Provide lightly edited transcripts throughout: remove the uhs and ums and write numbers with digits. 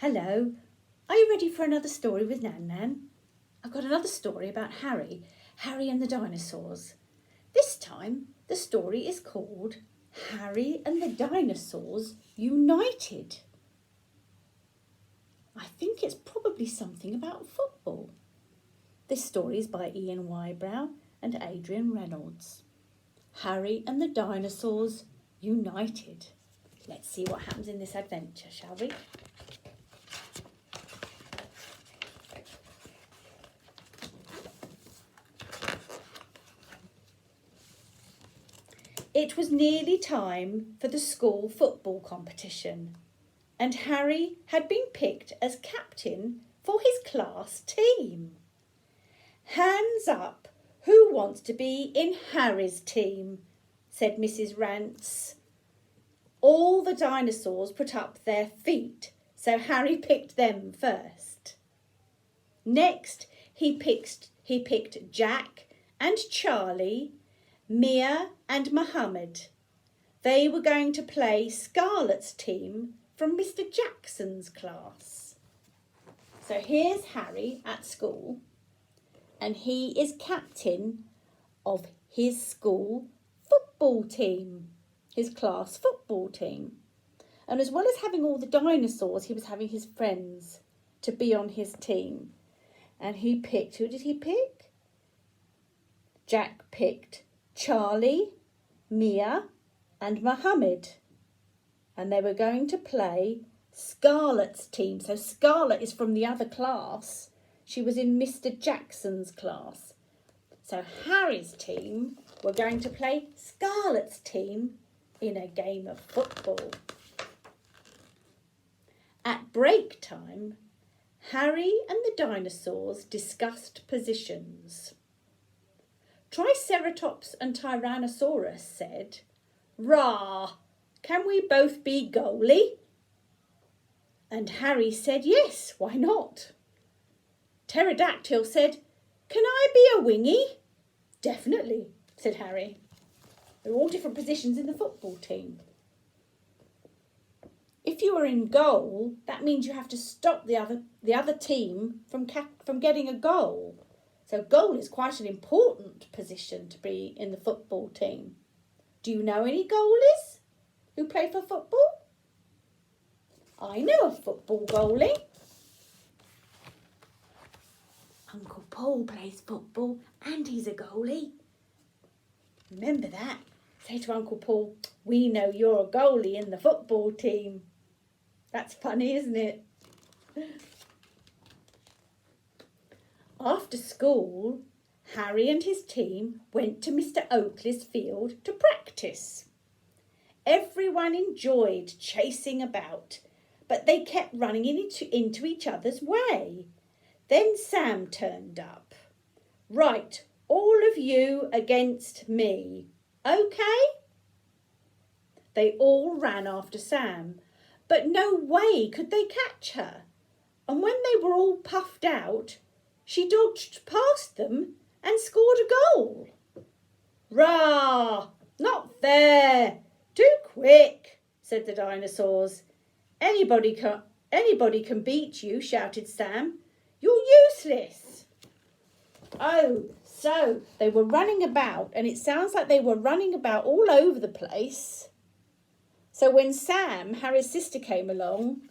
Hello, are you ready for another story with NanNan? I've got another story about Harry and the Dinosaurs. This time the story is called Harry and the Dinosaurs United. I think it's probably something about football. This story is by Ian Wybrow and Adrian Reynolds. Harry and the Dinosaurs United. Let's see what happens in this adventure, shall we? It was nearly time for the school football competition, and Harry had been picked as captain for his class team. Hands up, who wants to be in Harry's team? Said Mrs. Rance. All the dinosaurs put up their feet, so Harry picked them first. Next, he picked Jack and Charlie, Mia and Mohammed. They were going to play Scarlett's team from Mr. Jackson's class. So here's Harry at school, and he is captain of his school football team, his class football team. And as well as having all the dinosaurs, he was having his friends to be on his team. And he picked, who did he pick? Jack picked Charlie, Mia and Mohammed, and they were going to play Scarlett's team. So Scarlett is from the other class. She was in Mr. Jackson's class. So Harry's team were going to play Scarlett's team in a game of football. At break time, Harry and the dinosaurs discussed positions. Triceratops and Tyrannosaurus said, "Rah, can we both be goalie?" And Harry said, "Yes, why not?" Pterodactyl said, "Can I be a wingy?" "Definitely," said Harry. They're all different positions in the football team. If you are in goal, that means you have to stop the other team from getting a goal. So goal is quite an important position to be in the football team. Do you know any goalies who play for football? I know a football goalie. Uncle Paul plays football and he's a goalie. Remember that. Say to Uncle Paul, "We know you're a goalie in the football team." That's funny, isn't it? After school, Harry and his team went to Mr. Oakley's field to practice. Everyone enjoyed chasing about, but they kept running into each other's way. Then Sam turned up. "Right, all of you against me. Okay?" They all ran after Sam, but no way could they catch her. And when they were all puffed out, she dodged past them and scored a goal. "Rah! Not fair! Too quick!" said the dinosaurs. Anybody can beat you," shouted Sam. "You're useless." Oh, so they were running about, and it sounds like they were running about all over the place. So when Sam, Harry's sister, came along,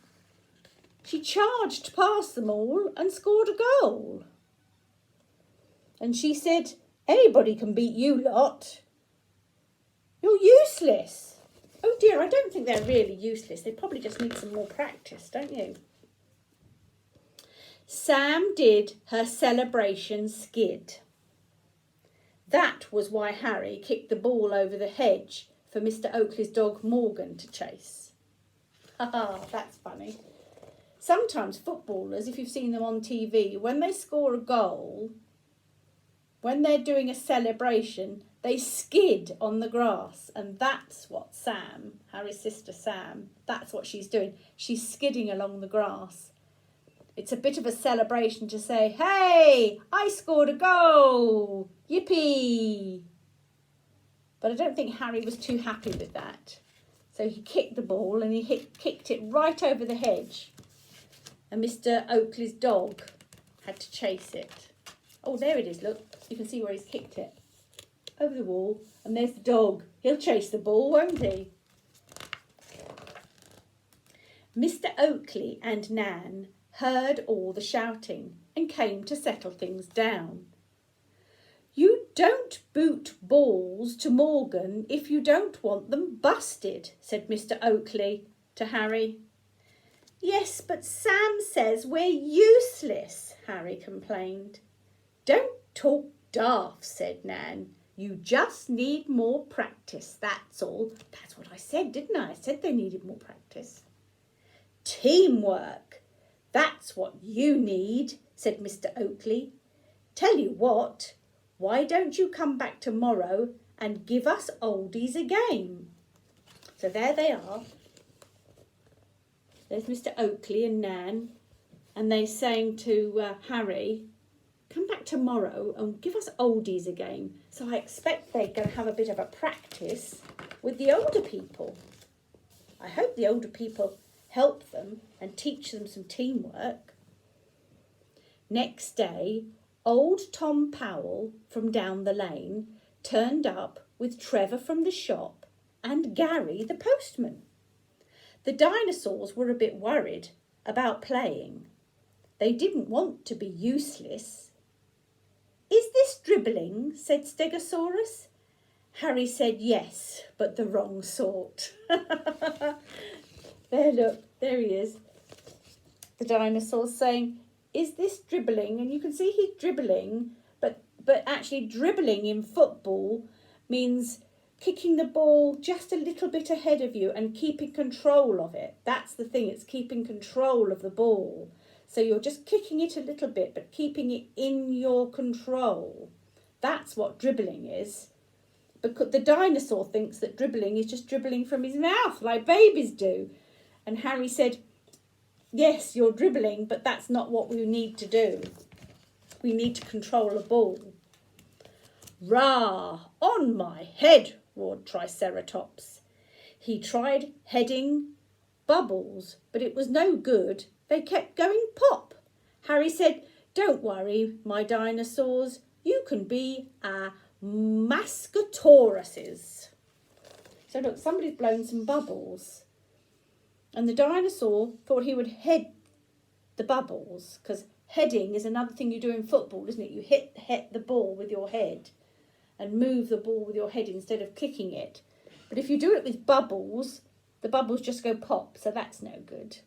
she charged past them all and scored a goal. And she said, "Anybody can beat you lot. You're useless." Oh dear, I don't think they're really useless. They probably just need some more practice, don't you? Sam did her celebration skid. That was why Harry kicked the ball over the hedge for Mr. Oakley's dog Morgan to chase. Haha, that's funny. Sometimes footballers, if you've seen them on TV, when they score a goal, when they're doing a celebration, they skid on the grass. And that's what Sam, Harry's sister Sam, that's what she's doing. She's skidding along the grass. It's a bit of a celebration to say, "Hey, I scored a goal! Yippee!" But I don't think Harry was too happy with that. So he kicked the ball and he kicked it right over the hedge. and Mr. Oakley's dog had to chase it. Oh, there it is, look. You can see where he's kicked it. Over the wall, and there's the dog. He'll chase the ball, won't he? Mr. Oakley and Nan heard all the shouting and came to settle things down. You don't boot balls to Morgan if you don't want them busted, said Mr. Oakley to Harry. Yes, but Sam says we're useless, Harry complained. Don't talk daft, said Nan. You just need more practice, that's all. That's what I said, didn't I? I said they needed more practice. Teamwork, that's what you need, said Mr. Oakley. Tell you what, why don't you come back tomorrow and give us oldies a game? So there they are. There's Mr. Oakley and Nan, and they're saying to Harry, come back tomorrow and give us oldies a game. So I expect they're going to have a bit of a practice with the older people. I hope the older people help them and teach them some teamwork. Next day, old Tom Powell from down the lane turned up with Trevor from the shop and Gary the postman. The dinosaurs were a bit worried about playing. They didn't want to be useless. Is this dribbling? Said Stegosaurus. Harry said yes, but the wrong sort. There, look, there he is. The dinosaur's saying, is this dribbling? And you can see he's dribbling, but actually dribbling in football means kicking the ball just a little bit ahead of you and keeping control of it. That's the thing, it's keeping control of the ball. So you're just kicking it a little bit, but keeping it in your control. That's what dribbling is. Because the dinosaur thinks that dribbling is just dribbling from his mouth, like babies do. And Harry said, yes, you're dribbling, but that's not what we need to do. We need to control a ball. Rah! On my head, roared Triceratops. He tried heading Bubbles, but it was no good. They kept going pop. Harry said, don't worry, my dinosaurs. You can be our Mascatauruses. So look, somebody's blown some bubbles. And the dinosaur thought he would head the bubbles, because heading is another thing you do in football, isn't it? You hit the ball with your head and move the ball with your head instead of kicking it. But if you do it with bubbles, the bubbles just go pop, so that's no good.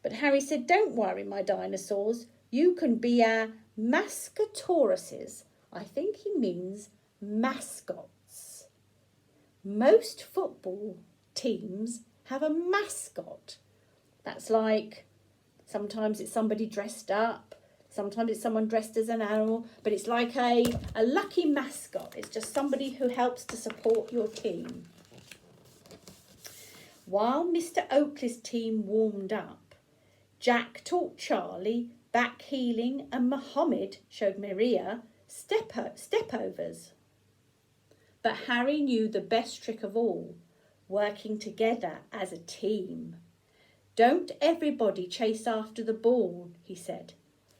But Harry said, don't worry, my dinosaurs. You can be our Mascatauruses. I think he means mascots. Most football teams have a mascot. That's like, sometimes it's somebody dressed up, sometimes it's someone dressed as an animal, but it's like a lucky mascot. It's just somebody who helps to support your team. While Mr. Oakley's team warmed up, Jack taught Charlie back-heeling and Mohammed showed Maria step-overs. But Harry knew the best trick of all, working together as a team. Don't everybody chase after the ball, he said.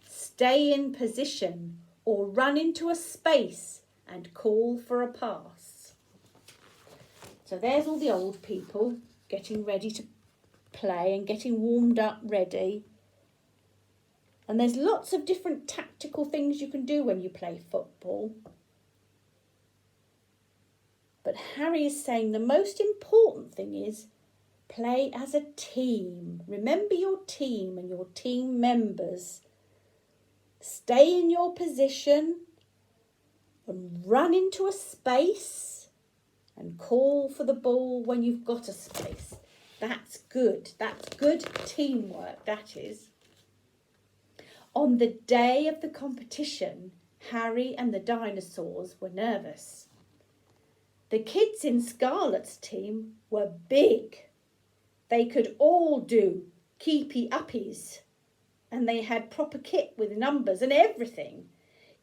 Stay in position or run into a space and call for a pass. So there's all the old people getting ready to play and getting warmed up ready. And there's lots of different tactical things you can do when you play football. But Harry is saying the most important thing is play as a team. Remember your team and your team members. Stay in your position and run into a space and call for the ball when you've got a space. That's good. That's good teamwork, that is. On the day of the competition, Harry and the dinosaurs were nervous. The kids in Scarlet's team were big. They could all do keepy-uppies, and they had proper kit with numbers and everything.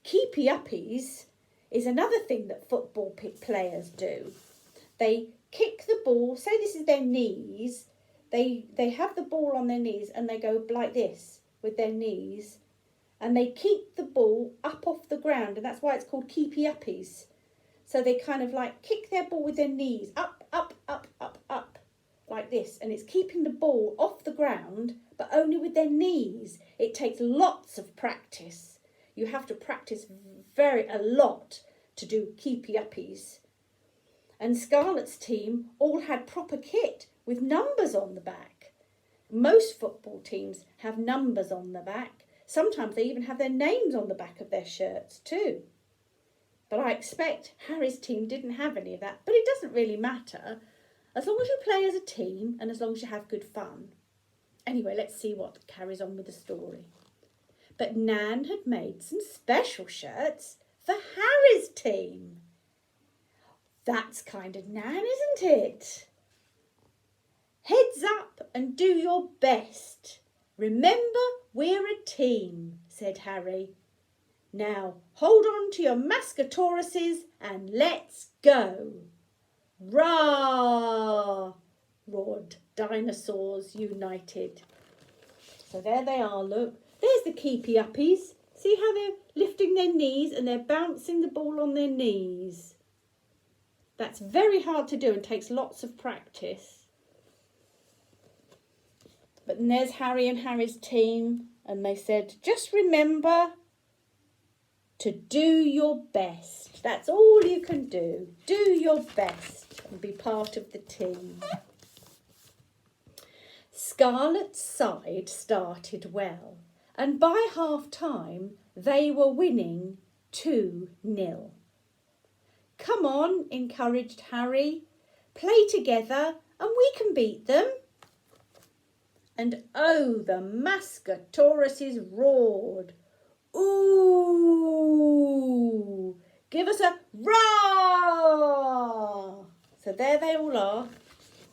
Keepy-uppies is another thing that football players do. They kick the ball, say this is their knees, they have the ball on their knees and they go like this with their knees, and they keep the ball up off the ground, and that's why it's called keepy uppies. So they kind of like kick their ball with their knees up, up, up, up, up, like this, and it's keeping the ball off the ground, but only with their knees. It takes lots of practice. You have to practice a lot to do keepy uppies. And Scarlett's team all had proper kit with numbers on the back. Most football teams have numbers on the back. Sometimes they even have their names on the back of their shirts too. But I expect Harry's team didn't have any of that. But it doesn't really matter, as long as you play as a team and as long as you have good fun. Anyway, let's see what carries on with the story. But Nan had made some special shirts for Harry's team. That's kind of Nan, isn't it? Heads up and do your best. Remember, we're a team, said Harry. Now, hold on to your mascotauruses and let's go. Rah! Roared Dinosaurs United. So there they are, look. There's the keepy uppies. See how they're lifting their knees and they're bouncing the ball on their knees. That's very hard to do and takes lots of practice. But then there's Harry and Harry's team, and they said, just remember to do your best. That's all you can do. Do your best and be part of the team. Scarlett's side started well, and by half-time they were winning 2-0. Come on, encouraged Harry. Play together and we can beat them. And oh, the mascotauruses roared. Ooh! Give us a roar! So there they all are.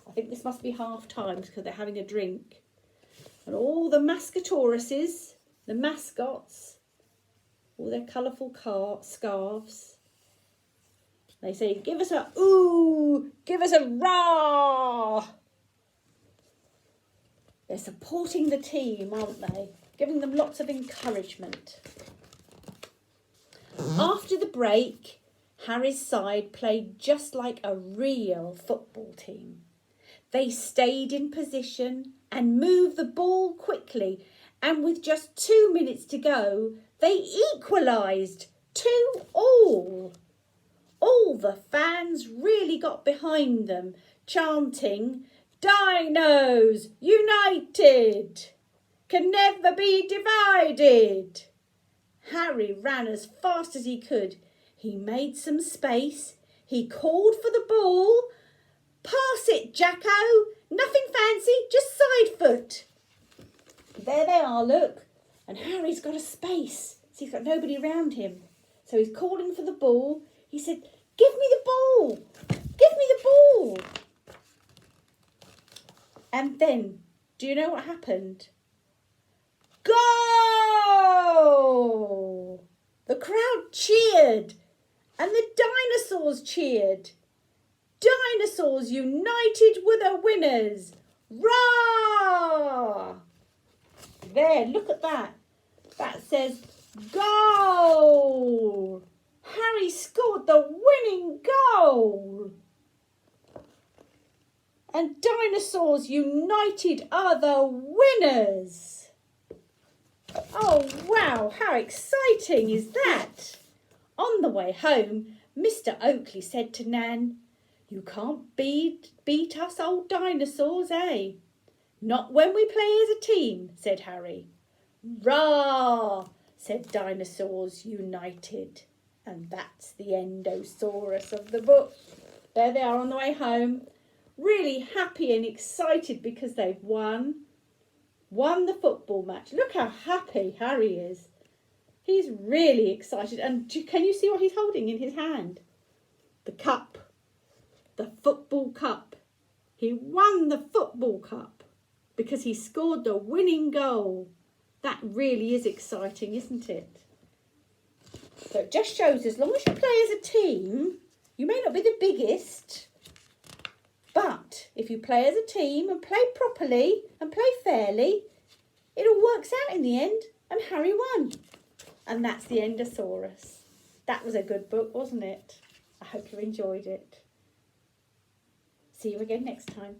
I think this must be half time because they're having a drink. And all the mascotauruses, the mascots, all their colourful scarves. They say, give us a ooh, give us a rah. They're supporting the team, aren't they? Giving them lots of encouragement. After the break, Harry's side played just like a real football team. They stayed in position and moved the ball quickly, and with just 2 minutes to go, they equalised 2-2. All the fans really got behind them, chanting, Dinos United, can never be divided. Harry ran as fast as he could. He made some space. He called for the ball. Pass it, Jacko. Nothing fancy, just side foot. There they are, look. And Harry's got a space. So he's got nobody around him. So he's calling for the ball. He said, give me the ball. Give me the ball. And then, do you know what happened? Goal! The crowd cheered and the dinosaurs cheered. Dinosaurs United were the winners. Rah! There, look at that. That says goal. Harry scored the winning goal. And Dinosaurs United are the winners. Oh, wow, how exciting is that? On the way home, Mr. Oakley said to Nan, you can't beat us old dinosaurs, eh? Not when we play as a team, said Harry. Rah, said Dinosaurs United. And that's the Endosaurus of the book. There they are on the way home. Really happy and excited because they've won the football match. Look how happy Harry is. He's really excited. And can you see what he's holding in his hand? The cup. The football cup. He won the football cup because he scored the winning goal. That really is exciting, isn't it? So it just shows as long as you play as a team, you may not be the biggest, But if you play as a team and play properly and play fairly, it all works out in the end, and Harry won. And that's the Endosaurus. That was a good book, wasn't it? I hope you enjoyed it. See you again next time.